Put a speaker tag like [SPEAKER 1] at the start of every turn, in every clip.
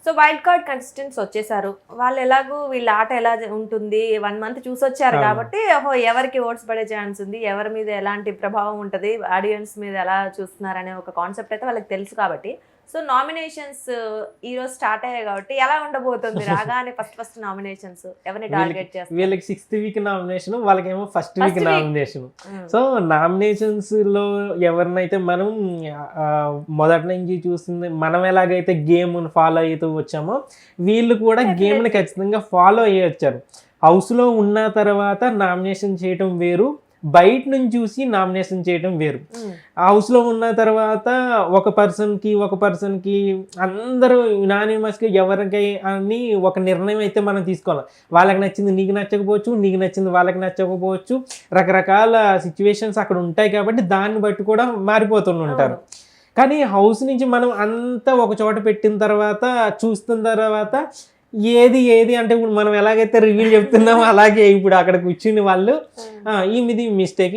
[SPEAKER 1] So wild card contestants వచ్చేసారు. వాళ్ళు ఎలాగో వీళ్ళ ఆట ఎలా ఉంటుంది 1 మంత్ చూసొచ్చారు కాబట్టి ఓహో ఎవరికి ఓట్స్ పడే ఛాన్స్ ఉంది, ఎవరి మీద ఎలాంటి ప్రభావం ఉంటుంది, ఆడియన్స్ మీద ఎలా చూస్తున్నారనే ఒక కాన్సెప్ట్ అయితే వాళ్ళకి తెలుసు కాబట్టి సో నామినేషన్స్ ఈ రోజు స్టార్ట్ అయ్యాయి కాబట్టి ఎలా ఉండబోతుంది రాగానే ఫస్ట్ నామినేషన్స్ ఎవరిని టార్గెట్ చేస్తారు?
[SPEAKER 2] వీళ్ళకి 6th వీక్ నామినేషన్, వాళ్ళకేమో first week nomination. So nominations లో ఎవరినైతే మనం మొదటి నుంచి చూస్తుంది, మనం ఎలాగైతే గేమ్ ఫాలో అవుతూ వచ్చామో వీళ్ళు కూడా గేమ్ ని ఖచ్చితంగా ఫాలో అయ్యి వచ్చారు. హౌస్ లో ఉన్న తర్వాత నామినేషన్ చేయటం వేరు, బయట నుంచి చూసి నామినేషన్ చేయడం వేరు. హౌస్లో ఉన్న తర్వాత ఒక పర్సన్కి అందరూ యునానిమస్గా ఎవరికి అని ఒక నిర్ణయం అయితే మనం తీసుకోవాలి. వాళ్ళకి నచ్చింది నీకు నచ్చకపోవచ్చు, నీకు నచ్చింది వాళ్ళకి నచ్చకపోవచ్చు, రకరకాల సిచ్యువేషన్స్ అక్కడ ఉంటాయి కాబట్టి దాన్ని బట్టి కూడా మారిపోతూ ఉంటారు. కానీ హౌస్ నుంచి మనం అంతా ఒక చోట పెట్టిన తర్వాత చూస్తున్న తర్వాత ఏది అంటే ఇప్పుడు మనం ఎలాగైతే రివ్యూ చెప్తున్నామో అలాగే ఇప్పుడు అక్కడ కూర్చుని వాళ్ళు ఇది మిస్టేక్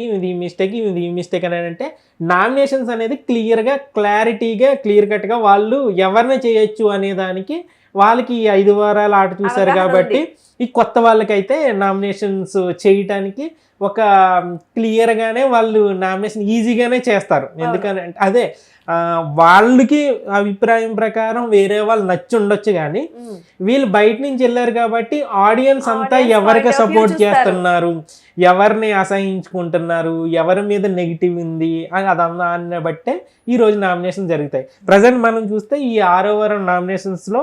[SPEAKER 2] అని అంటే నామినేషన్స్ అనేది క్లియర్ కట్గా వాళ్ళు ఎవరిని చేయొచ్చు అనే దానికి వాళ్ళకి 5 వారాల ఆట చూసారు కాబట్టి ఈ కొత్త వాళ్ళకైతే నామినేషన్స్ చేయటానికి ఒక క్లియర్గానే వాళ్ళు నామినేషన్ ఈజీగానే చేస్తారు. ఎందుకని అదే వాళ్ళకి అభిప్రాయం ప్రకారం వేరే వాళ్ళు నచ్చి ఉండొచ్చు కానీ వీళ్ళు బయట నుంచి వెళ్ళారు కాబట్టి ఆడియన్స్ అంతా ఎవరికి సపోర్ట్ చేస్తున్నారు, ఎవరిని అసహించుకుంటున్నారు, ఎవరి మీద నెగిటివ్ ఉంది అని అదంతా అన్న బట్టే ఈ రోజు నామినేషన్ జరుగుతాయి. ప్రజెంట్ మనం చూస్తే ఈ 6వ వారం నామినేషన్స్లో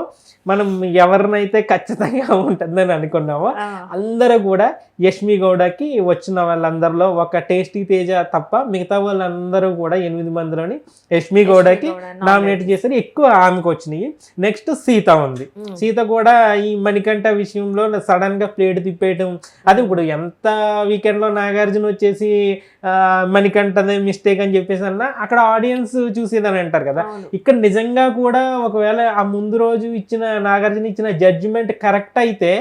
[SPEAKER 2] మనం ఎవరినైతే ఖచ్చితంగా ఉంటుందని అనుకున్నామో అందరూ కూడా యష్మి గౌడకి వచ్చిన వాళ్ళందరిలో ఒక టేస్టీ తేజ తప్ప మిగతా వాళ్ళందరూ కూడా 8 మందిలోని యష్మి గౌడకి నామినేట్ చేశారు. ఎక్కువ ఆమెకు వచ్చినాయి. నెక్స్ట్ సీత ఉంది. సీత కూడా ఈ మణికంఠ విషయంలో సడన్ గా ప్లేట్ తిప్పేయటం, అది ఇప్పుడు ఎంత వీకెండ్ లో నాగార్జున వచ్చేసి మణికంఠదే మిస్టేక్ అని చెప్పేసి అన్న అక్కడ ఆడియన్స్ చూసేదని అంటారు కదా. ఇక్కడ నిజంగా కూడా ఒకవేళ ఆ ముందు రోజు నాగార్జున ఇచ్చిన జడ్జిమెంట్ కరెక్ట్ అయితే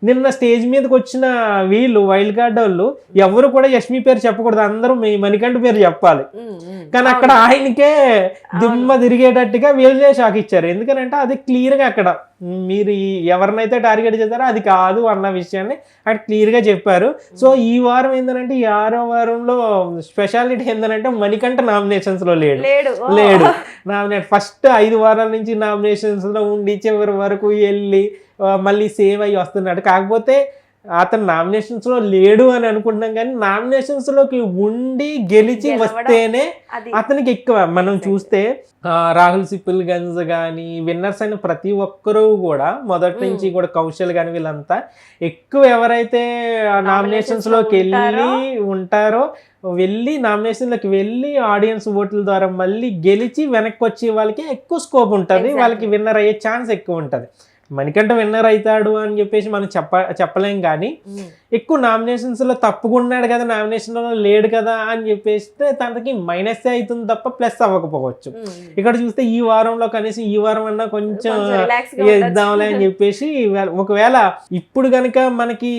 [SPEAKER 2] నిన్న స్టేజ్ మీదకి వచ్చిన వీళ్ళు వైల్డ్ కార్డ్ వాళ్ళు ఎవరు కూడా యష్మి పేరు చెప్పకూడదు, అందరూ మణికంఠ పేరు చెప్పాలి. కానీ అక్కడ ఆయనకే దుమ్మ తిరిగేటట్టుగా వీళ్ళే షాక్ ఇచ్చారు. ఎందుకనంటే అది క్లియర్గా అక్కడ మీరు ఎవరినైతే టార్గెట్ చేశారో అది కాదు అన్న విషయాన్ని అక్కడ క్లియర్గా చెప్పారు. సో ఈ వారం ఏంటంటే ఈ 6వ వారంలో స్పెషాలిటీ ఏంటంటే మణికంఠ నామినేషన్స్లో లేడు. ఫస్ట్ 5 వారాల నుంచి నామినేషన్స్లో ఉండి చివరి వరకు వెళ్ళి మళ్ళీ సేవ్ అయ్యి వస్తున్నాడు. కాకపోతే అతను నామినేషన్స్లో లేడు అని అనుకుంటున్నాం కానీ నామినేషన్స్లోకి ఉండి గెలిచి వస్తేనే అతనికి ఎక్కువ. మనం చూస్తే రాహుల్ సిప్పుల్ గంజ్ కానీ విన్నర్స్ అయిన ప్రతి ఒక్కరూ కూడా మొదటి నుంచి కూడా కౌశల్ కానీ వీళ్ళంతా ఎక్కువ ఎవరైతే నామినేషన్స్లోకి వెళ్ళి ఉంటారో నామినేషన్లోకి వెళ్ళి ఆడియన్స్ ఓట్ల ద్వారా మళ్ళీ గెలిచి వెనక్కి వచ్చే వాళ్ళకి ఎక్కువ స్కోప్ ఉంటుంది, వాళ్ళకి విన్నర్ అయ్యే ఛాన్స్ ఎక్కువ ఉంటుంది. మణికంఠ విన్నర్ అవుతాడు అని చెప్పేసి మనం చెప్పలేం కానీ ఎక్కువ నామినేషన్స్లో తప్పుకున్నాడు కదా, నామినేషన్లో లేడు కదా అని చెప్పేసి తనకి మైనస్ అవుతుంది తప్ప ప్లస్ అవ్వకపోవచ్చు. ఇక్కడ చూస్తే ఈ వారంలో కనీసం ఈ వారం అన్నా కొంచెం ఇద్దాంలే అని చెప్పేసి ఒకవేళ ఇప్పుడు కనుక మనకి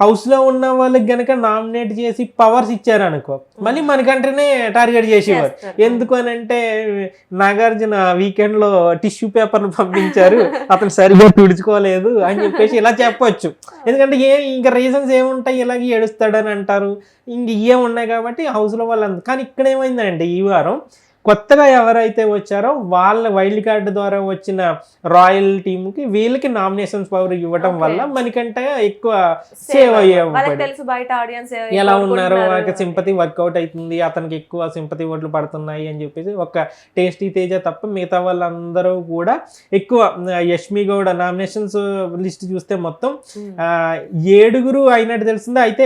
[SPEAKER 2] హౌస్ లో ఉన్న వాళ్ళకి గనక నామినేట్ చేసి పవర్స్ ఇచ్చారనుకో మళ్ళీ మనకంటేనే టార్గెట్ చేసేవారు. ఎందుకు అని అంటే నాగార్జున వీకెండ్ లో టిష్యూ పేపర్లు పంపించారు, అతను సరిగ్గా తుడుచుకోలేదు అని చెప్పేసి ఇలా చెప్పొచ్చు. ఎందుకంటే ఇంకా రీజన్స్ ఏముంటాయి, ఇలాగ ఏడుస్తాడని అంటారు, ఇంక ఏమున్నాయి కాబట్టి హౌస్ లో వాళ్ళందరూ. కానీ ఇక్కడ ఏమైందంటే ఈ వారం కొత్తగా ఎవరైతే వచ్చారో వాళ్ళ వైల్డ్ కార్డు ద్వారా వచ్చిన రాయల్ టీంకి వీళ్ళకి నామినేషన్స్ పవర్ ఇవ్వడం వల్ల మనకంటే ఎక్కువ సేవ్ అయ్యాము. ఎలా ఉన్నారో వాళ్ళకి సింపతి వర్కౌట్ అవుతుంది, అతనికి ఎక్కువ సింపతి ఓట్లు పడుతున్నాయి అని చెప్పేసి ఒక టేస్టీ తేజ తప్ప మిగతా వాళ్ళందరూ కూడా ఎక్కువ. యష్మి గౌడ నామినేషన్స్ లిస్ట్ చూస్తే మొత్తం 7 అయినట్టు తెలుస్తుంది. అయితే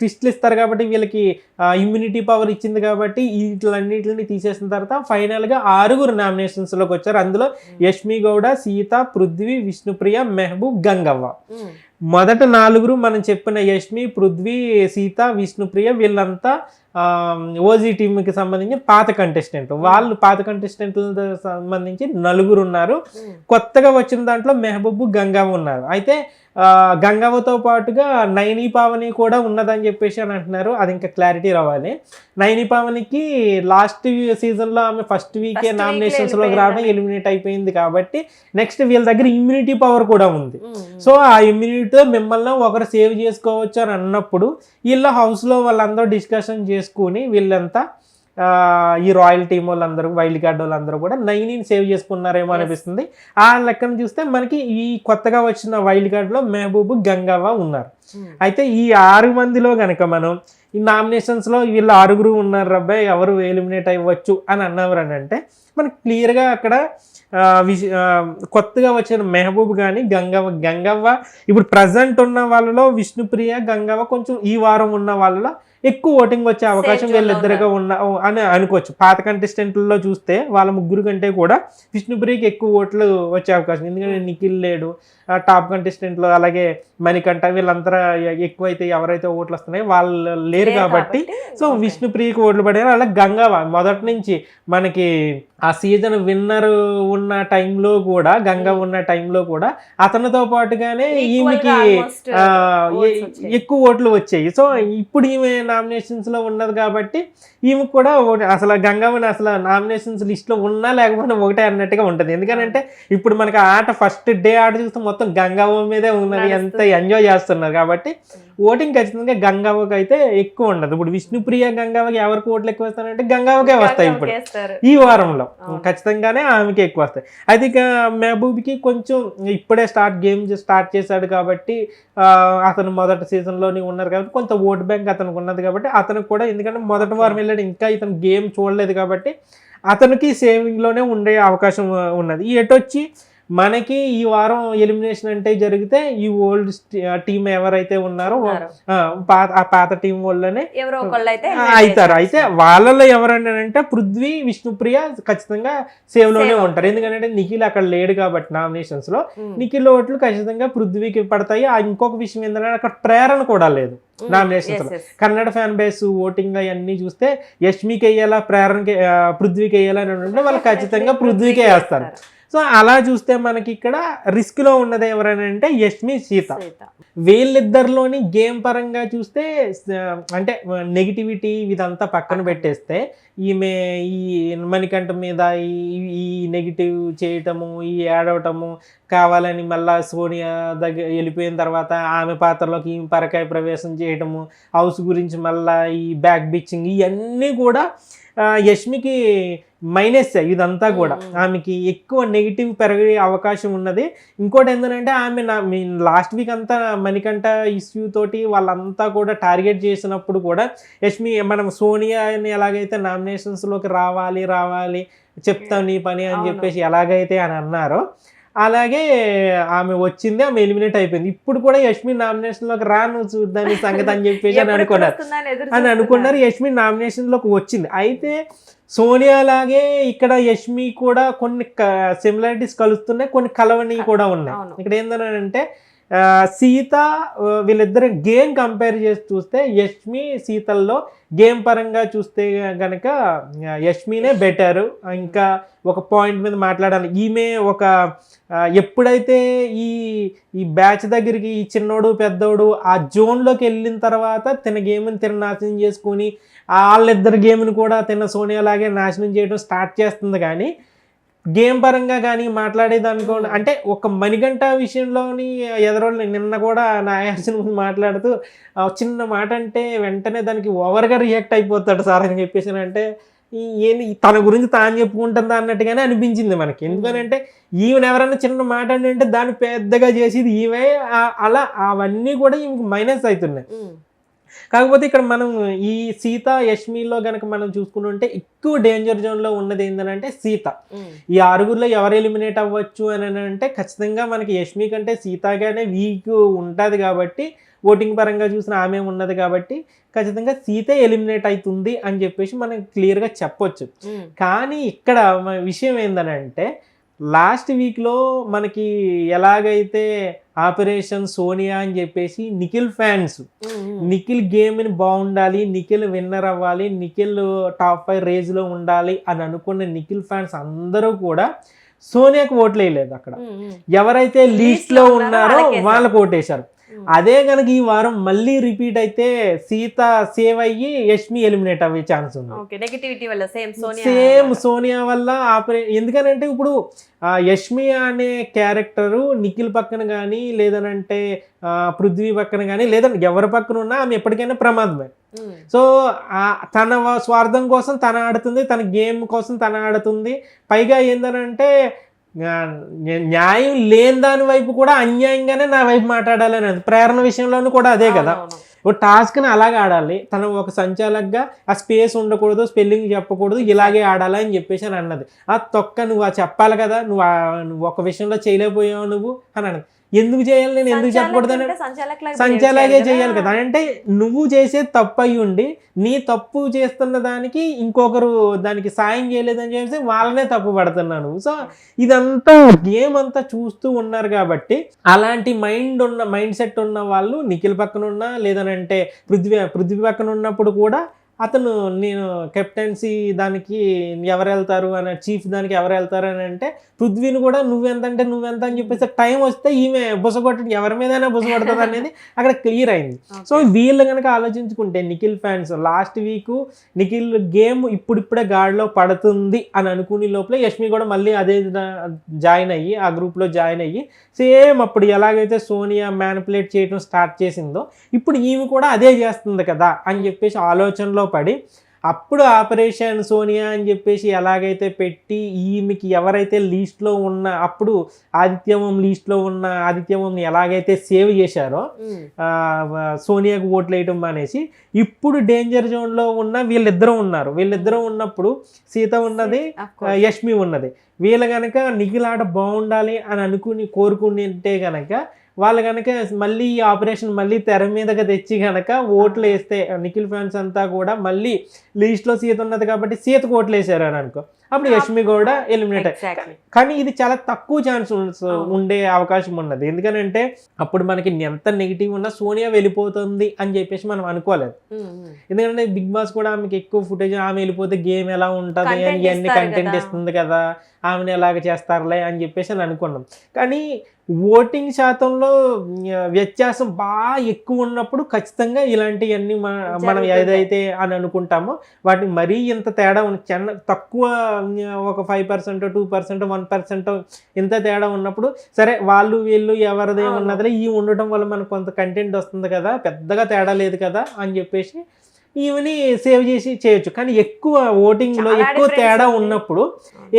[SPEAKER 2] ట్విస్ట్లు ఇస్తారు కాబట్టి వీళ్ళకి ఇమ్యూనిటీ పవర్ ఇచ్చింది కాబట్టి వీటిలన్నిటిని తీసేసిన తర్వాత ఫైనల్ గా 6 నామినేషన్స్ లోకి వచ్చారు. అందులో యష్మి గౌడ, సీత, పృథ్వీ, విష్ణుప్రియ, మెహబూబ్, గంగవ్వ. మొదట 4 మనం చెప్పిన యష్మి, పృథ్వీ, సీత, విష్ణుప్రియ వీళ్ళంతా ఓజీ టీంకి సంబంధించి పాత కంటెస్టెంట్. వాళ్ళు పాత కంటెస్టెంట్లతో సంబంధించి 4 ఉన్నారు. కొత్తగా వచ్చిన దాంట్లో మెహబూబ్, గంగావ ఉన్నారు. అయితే గంగావతో పాటుగా నైని పావని కూడా ఉన్నదని చెప్పేసి అని అంటున్నారు. అది ఇంకా క్లారిటీ రావాలి. నైని పావనికి లాస్ట్ సీజన్లో ఆమె ఫస్ట్ వీకే నామినేషన్స్లోకి రావడం, ఎలిమినేట్ అయిపోయింది కాబట్టి నెక్స్ట్ వీళ్ళ దగ్గర ఇమ్యూనిటీ పవర్ కూడా ఉంది. సో ఆ ఇమ్యూనిటీతో మిమ్మల్ని ఒకరు సేవ్ చేసుకోవచ్చు అని అన్నప్పుడు వీళ్ళ హౌస్లో వాళ్ళందరూ డిస్కషన్ చేసుకుని వీళ్ళంతా ఈ రాయల్ టీమ్ వాళ్ళందరూ, వైల్డ్ కార్డ్ వాళ్ళందరూ కూడా 9ని సేవ్ చేసుకున్నారేమో అనిపిస్తుంది. ఆ లెక్కను చూస్తే మనకి ఈ కొత్తగా వచ్చిన వైల్డ్ కార్డ్లో మెహబూబ్, గంగావ ఉన్నారు. అయితే ఈ 6 మందిలో కనుక మనం ఈ నామినేషన్స్లో వీళ్ళు 6 ఉన్నారు అబ్బాయి, ఎవరు ఎలిమినేట్ అవ్వచ్చు అని అన్నవారు అని అంటే మనకి క్లియర్గా అక్కడ కొత్తగా వచ్చిన మెహబూబ్ కానీ గంగవ్వ ఇప్పుడు ప్రజెంట్ ఉన్న వాళ్ళలో విష్ణుప్రియ, గంగవ్వ కొంచెం ఈ వారం ఉన్న వాళ్ళలో ఎక్కువ ఓటింగ్ వచ్చే అవకాశం వీళ్ళిద్దరుగా అని అనుకోవచ్చు. పాత కంటెస్టెంట్లలో చూస్తే వాళ్ళ 3 కంటే కూడా విష్ణుప్రియకి ఎక్కువ ఓట్లు వచ్చే అవకాశం. ఎందుకంటే నిఖిల్ లేడు, టాప్ కంటెస్టెంట్లో అలాగే మణికంఠ వీళ్ళంతా ఎక్కువైతే ఎవరైతే ఓట్లు వస్తున్నాయో వాళ్ళు లేరు కాబట్టి సో విష్ణుప్రియకి ఓట్లు పడారు. అలా గంగవ్వ మొదటి నుంచి మనకి ఆ సీజన్ విన్నర్ ఉన్న టైంలో కూడా, గంగవ్వ ఉన్న టైంలో కూడా అతనితో పాటుగానే ఈమెకి ఎక్కువ ఓట్లు వచ్చాయి. సో ఇప్పుడు ఈమె నామినేషన్స్ లో ఉన్నది కాబట్టి ఈమె కూడా అసలు గంగవ్వని అసలు నామినేషన్స్ లిస్ట్ లో ఉన్నా లేకపోతే ఒకటే అన్నట్టుగా ఉంటది. ఎందుకంటే ఇప్పుడు మనకి ఆట ఫస్ట్ డే ఆట చూస్తే మొత్తం గంగవ్వ మీదే ఉన్నది, ఎంత ఎంజాయ్ చేస్తున్నారు కాబట్టి ఓటింగ్ ఖచ్చితంగా గంగవ్వకి అయితే ఎక్కువ ఉండదు. ఇప్పుడు విష్ణుప్రియ, గంగవ్వకి ఎవరికి ఓట్లు ఎక్కువ వస్తాయంటే గంగవ్వకే వస్తాయి. ఇప్పుడు ఈ వారంలో ఖచ్చితంగానే ఆమెకి ఎక్కువ వస్తాయి. అయితే ఇక మెహబూబ్కి కొంచెం ఇప్పుడే గేమ్ స్టార్ట్ చేశాడు కాబట్టి అతను మొదటి సీజన్లోనే ఉన్నారు కాబట్టి కొంత ఓట్ బ్యాంక్ అతనికి ఉన్నది కాబట్టి అతనికి కూడా, ఎందుకంటే మొదటి వారం వెళ్ళాడు ఇంకా ఇతను గేమ్ చూడలేదు కాబట్టి అతనికి సేవింగ్లోనే ఉండే అవకాశం ఉన్నది. ఎటొచ్చి మనకి ఈ వారం ఎలిమినేషన్ అంటే జరిగితే ఈ ఓల్డ్ టీం ఎవరైతే ఉన్నారో ఆ పాత టీం వాళ్ళనే అవుతారు. అయితే వాళ్ళలో ఎవరంటే పృథ్వీ, విష్ణుప్రియ ఖచ్చితంగా సేవ్ లోనే ఉంటారు. ఎందుకంటే నిఖిల్ అక్కడ లేడు కాబట్టి నామినేషన్స్ లో నిఖిల్ ఓట్లు ఖచ్చితంగా పృథ్వీకి పడతాయి. ఇంకొక విషయం ఏంటంటే అక్కడ ప్రేరణ కూడా లేదు నామినేషన్స్ లో. కన్నడ ఫ్యాన్ బేస్ ఓటింగ్ అవన్నీ చూస్తే యష్మికి వేయాలా, ప్రేరణకి, పృథ్వీకి వేయాలా అని అంటే వాళ్ళు ఖచ్చితంగా పృథ్వీకే వేస్తారు. సో అలా చూస్తే మనకి ఇక్కడ రిస్క్ లో ఉన్నది ఎవరైనా అంటే యష్మి, సీత. వీళ్ళిద్దరిలోని గేమ్ పరంగా చూస్తే అంటే నెగిటివిటీ ఇదంతా పక్కన పెట్టేస్తే ఈమె ఈ మణికంఠ మీద ఈ నెగిటివ్ చేయటము, ఈ ఏడవటము, కావాలని మళ్ళా సోనియా దగ్గర వెళ్ళిపోయిన తర్వాత ఆమె పాత్రలోకి ఈమె పరకాయ ప్రవేశం చేయటము, హౌస్ గురించి మళ్ళా ఈ బ్యాక్ బిచ్చింగ్ ఇవన్నీ కూడా యష్మికి మైనస్. ఇదంతా కూడా ఆమెకి ఎక్కువ నెగిటివ్ పెరిగే అవకాశం ఉన్నది. ఇంకోటి ఏంటంటే ఆమె లాస్ట్ వీక్ అంతా మణికంఠ ఇష్యూ తోటి వాళ్ళంతా కూడా టార్గెట్ చేసినప్పుడు కూడా యష్మి మనం సోనియాని ఎలాగైతే నామినేషన్స్లోకి రావాలి చెప్తాం నీ పని అని చెప్పేసి ఎలాగైతే అని అన్నారో అలాగే ఆమె వచ్చింది, ఆమె ఎలిమినేట్ అయిపోయింది. ఇప్పుడు కూడా యష్మి నామినేషన్లోకి రాను చూద్దాని సంగతి అని చెప్పేసి అని అనుకున్నారు. యష్మి నామినేషన్లోకి వచ్చింది. అయితే సోనియా లాగే ఇక్కడ యష్మి కూడా కొన్ని సిమిలారిటీస్ కలుస్తున్నాయి, కొన్ని కలవని కూడా ఉన్నాయి. ఇక్కడ ఏంటంటే సీత వీళ్ళిద్దరు గేమ్ కంపేర్ చేసి చూస్తే యష్మి సీతల్లో గేమ్ పరంగా చూస్తే కనుక యష్మినే బెటరు. ఇంకా ఒక పాయింట్ మీద మాట్లాడాలి, ఈమె ఒక ఎప్పుడైతే ఈ బ్యాచ్ దగ్గరికి ఈ చిన్నోడు పెద్దోడు ఆ జోన్లోకి వెళ్ళిన తర్వాత తిన గేమ్ని తిన నాశనం చేసుకుని వాళ్ళిద్దరు గేమ్ని కూడా తిన్న సోనియా లాగే నాశనం చేయడం స్టార్ట్ చేస్తుంది. కానీ గేమ్ పరంగా కానీ మాట్లాడేది అనుకో అంటే ఒక మణికంఠ విషయంలోని ఎదరోళ్ళు నిన్న కూడా నాగార్జున మాట్లాడుతూ చిన్న మాట అంటే వెంటనే దానికి ఓవర్గా రియాక్ట్ అయిపోతాడు సార్ అని చెప్పేసి అంటే ఏంటి తన గురించి తాను చెప్పుకుంటుందా అన్నట్టుగానే అనిపించింది మనకి. ఎందుకనంటే ఈమెను ఎవరైనా చిన్న మాట అంటే దాన్ని పెద్దగా చేసేది ఈమె. అలా అవన్నీ కూడా ఈమెకి మైనస్ అవుతున్నాయి. కాకపోతే ఇక్కడ మనం ఈ సీత యష్మిలో గనక మనం చూసుకుంటుంటే ఎక్కువ డేంజర్ జోన్లో ఉన్నది ఏంటంటే సీత. ఈ 6గురిలో ఎవరు ఎలిమినేట్ అవ్వచ్చు అని అంటే ఖచ్చితంగా మనకి యష్మి కంటే సీతగానే వీక్ ఉంటుంది కాబట్టి ఓటింగ్ పరంగా చూసిన ఆమె ఉన్నది కాబట్టి ఖచ్చితంగా సీతే ఎలిమినేట్ అవుతుంది అని చెప్పేసి మనం క్లియర్గా చెప్పొచ్చు. కానీ ఇక్కడ విషయం ఏంటంటే లాస్ట్ వీక్లో మనకి ఎలాగైతే ఆపరేషన్ సోనియా అని చెప్పేసి నిఖిల్ ఫ్యాన్స్ నిఖిల్ గేమ్ని బాగుండాలి, నిఖిల్ విన్నర్ అవ్వాలి, నిఖిల్ టాప్ 5 రేజ్లో ఉండాలి అని అనుకున్న నిఖిల్ ఫ్యాన్స్ అందరూ కూడా సోనియాకి ఓట్లు వేయలేదు. అక్కడ ఎవరైతే లీస్ట్లో ఉన్నారో వాళ్ళకి ఓటేశారు. అదే కనుక ఈ వారం మళ్ళీ రిపీట్ అయితే సీత సేవ్ అయ్యి యష్మి ఎలిమినేట్ అయ్యే ఛాన్స్ ఉంది. సేమ్ సోనియా వల్ల ఎందుకనంటే ఇప్పుడు యష్మి అనే క్యారెక్టరు నిఖిల్ పక్కన కానీ లేదనంటే పృథ్వీ పక్కన కానీ లేదంటే ఎవరి పక్కన ఉన్నా ఆమె ఎప్పటికైనా ప్రమాదమే. సో తన స్వార్థం కోసం తన ఆడుతుంది, తన గేమ్ కోసం తన ఆడుతుంది. పైగా ఏందనంటే న్యాయం లేని దాని వైపు కూడా అన్యాయంగానే నా వైపు మాట్లాడాలని ప్రేరణ విషయంలోనూ కూడా అదే కదా. ఒక టాస్క్ని అలాగే ఆడాలి, తను ఒక సంచాలకుగా ఆ స్పేస్ ఉండకూడదు, స్పెల్లింగ్ చెప్పకూడదు, ఇలాగే ఆడాలి అని చెప్పేసి అని అన్నది. ఆ తొక్క నువ్వు చెప్పాలి కదా, నువ్వు ఒక విషయంలో చేయలేకపోయావు నువ్వు అని అన్నది. ఎందుకు చేయాలి, నేను ఎందుకు చెప్పకూడదు అని సంచాలకే చేయాలి కదా. అంటే నువ్వు చేసే తప్పు అయ్యి ఉండి నీ తప్పు చేస్తున్న దానికి ఇంకొకరు దానికి సాయం చేయలేదని చెప్పేసి వాళ్ళనే తప్పు పడుతున్నాను. సో ఇదంతా గేమ్ అంతా చూస్తూ ఉన్నారు కాబట్టి అలాంటి మైండ్ సెట్ ఉన్న వాళ్ళు నిఖిల్ పక్కన ఉన్నా లేదనంటే పృథ్వీ పక్కన ఉన్నప్పుడు కూడా అతను నేను కెప్టెన్సీ దానికి ఎవరు వెళ్తారు అని చీఫ్ దానికి ఎవరు వెళ్తారు అని అంటే పృథ్వీని కూడా నువ్వెంత అని చెప్పేసి టైం వస్తే ఈమె బుసగొట్టి ఎవరి మీదైనా బుసగొడుతుంది అనేది అక్కడ క్లియర్ అయింది. సో వీళ్ళు కనుక ఆలోచించుకుంటే Nikhil fans last week Nikhil game ఇప్పుడిప్పుడే గాడిలో పడుతుంది అని అనుకునే లోపల యష్మి కూడా మళ్ళీ అదే జాయిన్ అయ్యి ఆ గ్రూప్లో జాయిన్ అయ్యి సేమ్ అప్పుడు ఎలాగైతే సోనియా మ్యానిపులేట్ చేయడం స్టార్ట్ చేసిందో ఇప్పుడు ఈమె కూడా అదే చేస్తుంది కదా అని చెప్పేసి ఆలోచనలో పడి అప్పుడు ఆపరేషన్ సోనియా అని చెప్పేసి ఎలాగైతే పెట్టి ఈమెకి ఎవరైతే లీస్ట్లో ఉన్న అప్పుడు ఆదిత్యవం లీస్ట్లో ఉన్న ఆదిత్యవంని ఎలాగైతే సేవ్ చేశారో సోనియాకు ఓట్లు వేయటం అనేసి ఇప్పుడు డేంజర్ జోన్లో ఉన్న వీళ్ళిద్దరూ ఉన్నప్పుడు సీత ఉన్నది, యష్మి ఉన్నది. వీళ్ళ కనుక నిఖిల్ ఆట బాగుండాలి అని కోరుకుంటే కనుక వాళ్ళు కనుక మళ్ళీ ఈ ఆపరేషన్ మళ్ళీ తెర మీదగా తెచ్చి కనుక ఓట్లు వేస్తే నిఖిల్ ఫ్యాన్స్ అంతా కూడా మళ్ళీ లీస్ట్లో సీత ఉన్నది కాబట్టి సీతకు ఓట్లు వేసారు అని అనుకో, అప్పుడు యష్మి కూడా ఎలిమినేట్ అయ్యి. కానీ ఇది చాలా తక్కువ ఛాన్స్ ఉండే అవకాశం ఉన్నది. ఎందుకనంటే అప్పుడు మనకి ఎంత నెగిటివ్ ఉన్నా సోనియా వెళ్ళిపోతుంది అని చెప్పేసి మనం అనుకోలేదు. ఎందుకంటే బిగ్ బాస్ కూడా ఆమెకి ఎక్కువ ఫుటేజ్, ఆమె వెళ్ళిపోతే గేమ్ ఎలా ఉంటుంది అని ఇవన్నీ కంటెంట్ ఇస్తుంది కదా, ఆమెను ఎలాగ చేస్తారులే అని చెప్పేసి అని అనుకున్నాం. కానీ ఓటింగ్ శాతంలో వ్యత్యాసం బాగా ఎక్కువ ఉన్నప్పుడు ఖచ్చితంగా ఇలాంటివన్నీ మనం ఏదైతే అని అనుకుంటామో వాటిని మరీ ఇంత తేడా తక్కువ ఒక 5%, 2%, 1% ఇంత తేడా ఉన్నప్పుడు సరే వాళ్ళు వీళ్ళు ఎవరిదే ఉన్నదిలే ఈ ఉండటం వల్ల మనకు కొంత కంటెంట్ వస్తుంది కదా, పెద్దగా తేడా లేదు కదా అని చెప్పేసి ఈవెని సేవ్ చేసి చేయొచ్చు. కానీ ఎక్కువ ఓటింగ్లో ఎక్కువ తేడా ఉన్నప్పుడు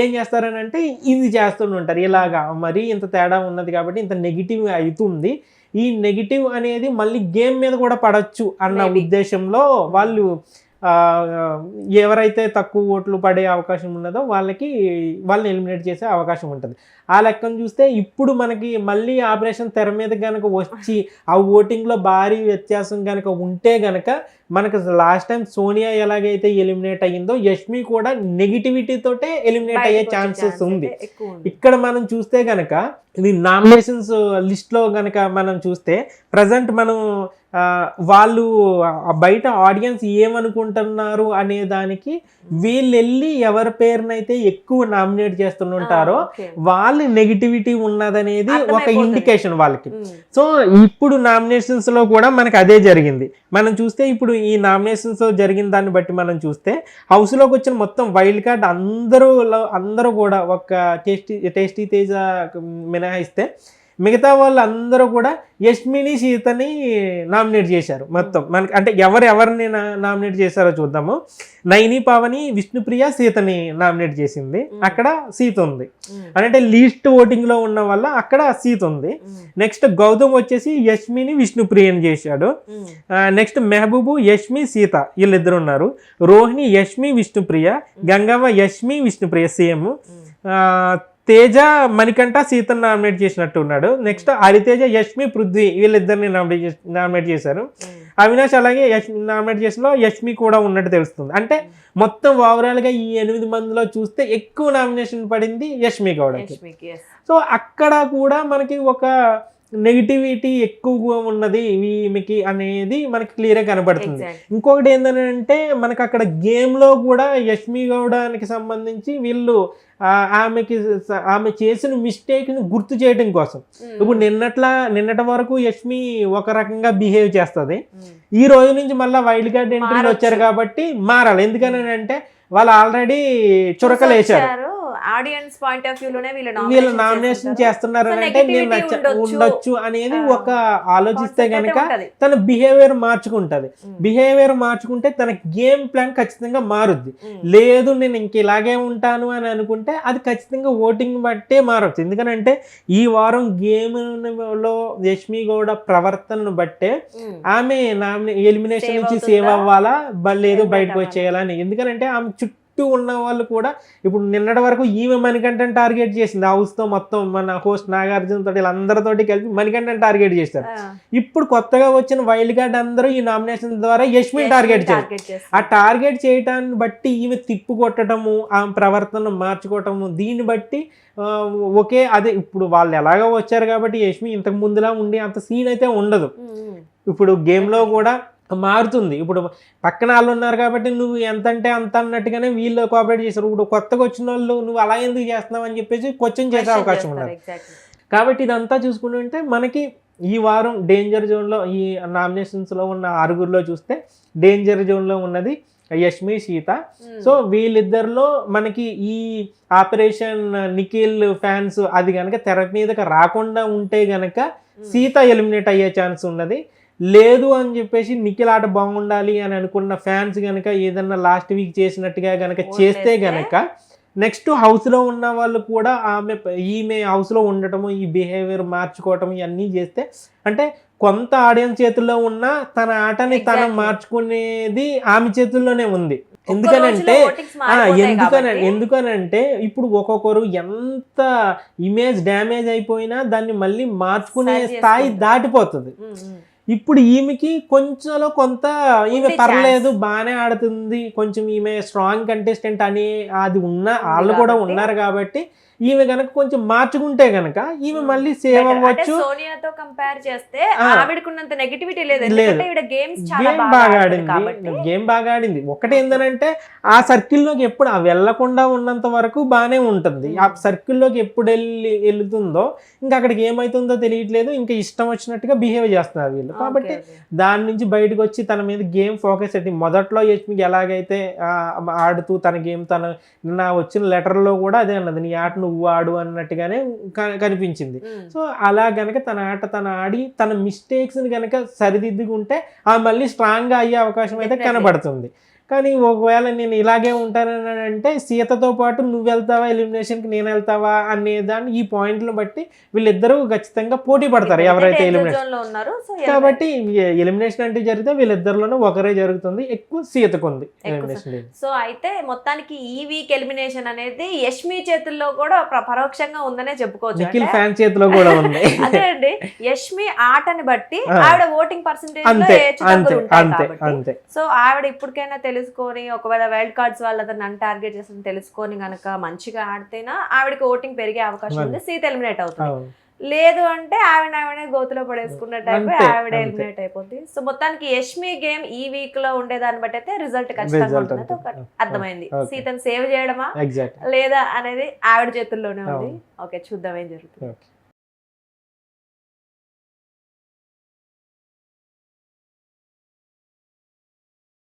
[SPEAKER 2] ఏం చేస్తారని అంటే ఇది చేస్తుంటారు ఇలాగా, మరీ ఇంత తేడా ఉన్నది కాబట్టి ఇంత నెగిటివ్ అవుతుంది, ఈ నెగిటివ్ అనేది మళ్ళీ గేమ్ మీద కూడా పడవచ్చు అన్న ఉద్దేశంలో వాళ్ళు ఎవరైతే తక్కువ ఓట్లు పడే అవకాశం ఉన్నదో వాళ్ళని ఎలిమినేట్ చేసే అవకాశం ఉంటుంది. ఆ లెక్కను చూస్తే ఇప్పుడు మనకి మళ్ళీ ఆపరేషన్ తెర మీద కనుక వచ్చి ఆ ఓటింగ్లో భారీ వ్యత్యాసం కనుక ఉంటే కనుక మనకు లాస్ట్ టైం సోనియా ఎలాగైతే ఎలిమినేట్ అయ్యిందో యష్మి కూడా నెగిటివిటీతోటే ఎలిమినేట్ అయ్యే ఛాన్సెస్ ఉంది. ఇక్కడ మనం చూస్తే కనుక ఇది నామినేషన్స్ లిస్ట్లో కనుక మనం చూస్తే ప్రజెంట్ మనం వాళ్ళు బయట ఆడియన్స్ ఏమనుకుంటున్నారు అనే దానికి వీళ్ళు వెళ్ళి ఎవరి పేరునైతే ఎక్కువ నామినేట్ చేస్తుంటారో వాళ్ళు నెగిటివిటీ ఉన్నదనేది ఒక ఇండికేషన్ వాళ్ళకి. సో ఇప్పుడు నామినేషన్స్ లో కూడా మనకి అదే జరిగింది. మనం చూస్తే ఇప్పుడు ఈ నామినేషన్స్ జరిగిన దాన్ని బట్టి మనం చూస్తే హౌస్ లోకి వచ్చిన మొత్తం వైల్డ్ కార్డ్ అందరూ కూడా ఒక టేస్టీ తేజ మినహాయిస్తే మిగతా వాళ్ళు అందరూ కూడా యష్మిని సీతని నామినేట్ చేశారు మొత్తం. మనకి అంటే ఎవరిని నామినేట్ చేశారో చూద్దాము. నైని పావని విష్ణుప్రియ సీతని నామినేట్ చేసింది, అక్కడ సీత ఉంది. అంటే లీస్ట్ ఓటింగ్ లో ఉన్న వల్ల అక్కడ సీత ఉంది. నెక్స్ట్ గౌతమ్ వచ్చేసి యష్మిని విష్ణుప్రియని చేశాడు. నెక్స్ట్ మెహబూబు యష్మి సీత వీళ్ళిద్దరు ఉన్నారు. రోహిణి యష్మి విష్ణుప్రియ, గంగవ్వ యష్మి విష్ణుప్రియ సేమ్. తేజ మణికంఠ సీతను నామినేట్ చేసినట్టు ఉన్నాడు. నెక్స్ట్ హరితేజ యష్మి పృథ్వీ వీళ్ళిద్దరిని నామినేట్ చేశారు. అవినాష్ అలాగే నామినేట్ చేసిన యష్మి కూడా ఉన్నట్టు తెలుస్తుంది. అంటే మొత్తం ఓవరాల్ గా ఈ 8 మందిలో చూస్తే ఎక్కువ నామినేషన్ పడింది యష్మి గౌడకి. సో అక్కడ కూడా మనకి ఒక నెగిటివిటీ ఎక్కువగా ఉన్నది ఈమెకి అనేది మనకి క్లియర్గా కనబడుతుంది. ఇంకొకటి ఏంటంటే మనకి అక్కడ గేమ్లో కూడా యష్మి గౌడానికి సంబంధించి వీళ్ళు ఆమె చేసిన మిస్టేక్ని గుర్తు చేయడం కోసం ఇప్పుడు నిన్నటి వరకు యష్మి ఒక రకంగా బిహేవ్ చేస్తుంది. ఈ రోజు నుంచి మళ్ళీ వైల్డ్ కార్డ్ ఎంట్రీలు వచ్చారు కాబట్టి మారాలి. ఎందుకని అంటే వాళ్ళు ఆల్రెడీ చురకలేశారు.
[SPEAKER 1] ఆడియన్స్ పాయింట్ ఆఫ్ వ్యూ లోనే
[SPEAKER 2] వీళ్ళు నామినేషన్ చేస్తున్నారు అంటే నేను ఉండొచ్చు అనేది ఒక ఆలోచిస్తే గనక తన బిహేవియర్ మార్చుకుంటది. బిహేవియర్ మార్చుకుంటే తన గేమ్ ప్లాన్ ఖచ్చితంగా మారుద్ది. లేదు నేను ఇంక ఇలాగే ఉంటాను అని అనుకుంటే అది ఖచ్చితంగా ఓటింగ్ బట్టే మారవచ్చు. ఎందుకంటే ఈ వారం గేమ్ లో యష్మి గౌడ ప్రవర్తనను బట్టే ఆమె ఎలిమినేషన్ నుంచి సేవ్ అవ్వాలా లేదు బయటకు వచ్చేయాలని. ఎందుకంటే ఆమె చుట్టూ ఉన్న వాళ్ళు కూడా ఇప్పుడు నిన్నటి వరకు ఈమె మణికంఠని టార్గెట్ చేసింది. హౌస్ తో మొత్తం మన హోస్ట్ నాగార్జున తోటి వీళ్ళందరితోటి కలిపి మణికంఠని టార్గెట్ చేస్తారు. ఇప్పుడు కొత్తగా వచ్చిన వైల్డ్ కార్డ్ అందరూ ఈ నామినేషన్ ద్వారా యష్మిని టార్గెట్ చేస్తారు. ఆ టార్గెట్ చేయటాన్ని బట్టి ఈమె తిప్పు కొట్టడము, ఆమె ప్రవర్తన మార్చుకోవటము, దీన్ని బట్టి ఒకే అదే ఇప్పుడు వాళ్ళు ఎలాగో వచ్చారు కాబట్టి యష్మి ఇంతకు ముందులా ఉండి అంత సీన్ అయితే ఉండదు. ఇప్పుడు గేమ్లో కూడా మారుతుంది. ఇప్పుడు పక్కన వాళ్ళు ఉన్నారు కాబట్టి నువ్వు ఎంత అంటే అంత అన్నట్టుగానే వీళ్ళు కోఆపరేట్ చేశారు. ఇప్పుడు కొత్తగా వచ్చిన వాళ్ళు నువ్వు అలా ఎందుకు చేస్తున్నావు అని చెప్పేసి క్వశ్చన్ చేసే అవకాశం ఉన్నది. కాబట్టి ఇదంతా చూసుకుంటుంటే మనకి ఈ వారం డేంజర్ జోన్లో ఈ నామినేషన్స్లో ఉన్న 6గురిలో చూస్తే డేంజర్ జోన్లో ఉన్నది యష్మి, సీత. సో వీళ్ళిద్దరిలో మనకి ఈ ఆపరేషన్ నిఖిల్ ఫ్యాన్స్ అది కనుక తెర మీదకి రాకుండా ఉంటే గనక సీత ఎలిమినేట్ అయ్యే ఛాన్స్ ఉన్నది. లేదు అని చెప్పేసి నిఖిల్ ఆట బాగుండాలి అని అనుకున్న ఫ్యాన్స్ కనుక ఏదన్నా లాస్ట్ వీక్ చేసినట్టుగా కనుక చేస్తే గనక నెక్స్ట్ హౌస్లో ఉన్న వాళ్ళు కూడా ఈమె హౌస్లో ఉండటము, ఈ బిహేవియర్ మార్చుకోవటం ఇవన్నీ చేస్తే అంటే కొంత ఆడియన్స్ చేతుల్లో ఉన్న తన ఆటని తను మార్చుకునేది ఆమె చేతుల్లోనే ఉంది. ఎందుకనంటే ఇప్పుడు ఒక్కొక్కరు ఎంత ఇమేజ్ డ్యామేజ్ అయిపోయినా దాన్ని మళ్ళీ మార్చుకునే స్థాయి దాటిపోతుంది. ఇప్పుడు ఈమెకి కొంచెంలో కొంత ఈమె పర్లేదు బాగానే ఆడుతుంది, కొంచెం ఈమె స్ట్రాంగ్ కంటెస్టెంట్ అని అది వాళ్ళు కూడా ఉన్నారు కాబట్టి ఈమె గనక కొంచెం మార్చుకుంటే గనక ఈమె మళ్ళీ సేవ్ అవ్వచ్చు.
[SPEAKER 1] సోనియాతో కంపేర్ చేస్తే ఆవిడకున్నంత నెగటివిటీ లేదు. గేమ్
[SPEAKER 2] బాగా ఆడింది. ఒకటి ఏంటంటే ఆ సర్కిల్లోకి ఎప్పుడు వెళ్లకుండా ఉన్నంత వరకు బాగానే ఉంటుంది. ఆ సర్కిల్లోకి ఎప్పుడు వెళ్తుందో ఇంకా అక్కడికి ఏమైతుందో తెలియట్లేదు. ఇంకా ఇష్టం వచ్చినట్టుగా బిహేవ్ చేస్తున్నారు వీళ్ళు. కాబట్టి దాని నుంచి బయటకు వచ్చి తన మీద గేమ్ ఫోకస్ అయితే మొదట్లో యష్మికి ఎలాగైతే ఆడుతూ తన గేమ్ నిన్న వచ్చిన లెటర్లో కూడా అదే అన్నది, నీ ఆట నువ్వు ఆడు అన్నట్టుగానే కనిపించింది. సో అలా గనక తన ఆట తను ఆడి తన మిస్టేక్స్ ని గనక సరిదిద్దుకుంటే ఆ మళ్ళీ స్ట్రాంగ్ గా అయ్యే అవకాశం అయితే కనబడుతుంది. కానీ ఒకవేళ నేను ఇలాగే ఉంటానని అంటే సీతతో పాటు నువ్వు వెళ్తావా ఎలిమినేషన్కి, నేను వెళ్తావా అనే దాన్ని ఈ పాయింట్లను బట్టి వీళ్ళిద్దరూ ఖచ్చితంగా పోటీ పడతారు ఎవరైతే ఎలిమినేషన్ ఉన్నారో. కాబట్టి ఎలిమినేషన్ అంటే జరిగితే వీళ్ళిద్దరిలోనూ ఒకరే జరుగుతుంది, ఎక్కువ సీతకు ఉంది ఎలిమినేషన్.
[SPEAKER 1] సో అయితే మొత్తానికి ఈ వీక్ ఎలిమినేషన్ అనేది యష్మి చేతుల్లో కూడా పరోక్షంగా ఉందనే చెప్పుకోవచ్చు.
[SPEAKER 2] నిఖిల్ ఫ్యాన్ చేతిలో కూడా ఉంది.
[SPEAKER 1] అదే అండి, యష్మి ఆటని బట్టి ఆవిడ ఓటింగ్ పర్సెంటేజ్. సో ఆవిడ ఇప్పటికైనా తెలుసుకొని ఒకవేళ వైల్డ్ కార్డ్స్ వాళ్ళ నన్ను టార్గెట్ చేసి తెలుసుకొని కనుక మంచిగా ఆడితేనా ఆవిడకి ఓటింగ్ పెరిగే అవకాశం ఉంది, సీత ఎలిమినేట్ అవుతుంది. లేదు అంటే ఆవిడ గోతులో పడేసుకున్నట్టు అయిపోయి ఆవిడ ఎలిమినేట్ అయిపోతుంది. సో మొత్తానికి యష్మి గేమ్ ఈ వీక్ లో ఉండేదాన్ని బట్టి అయితే రిజల్ట్ ఖచ్చితంగా ఉంటుంది అర్థమైంది. సీతను సేవ్ చేయడమా లేదా అనేది ఆవిడ చేతుల్లోనే ఉంది. ఓకే, చూద్దాం ఏం జరుగుతుంది.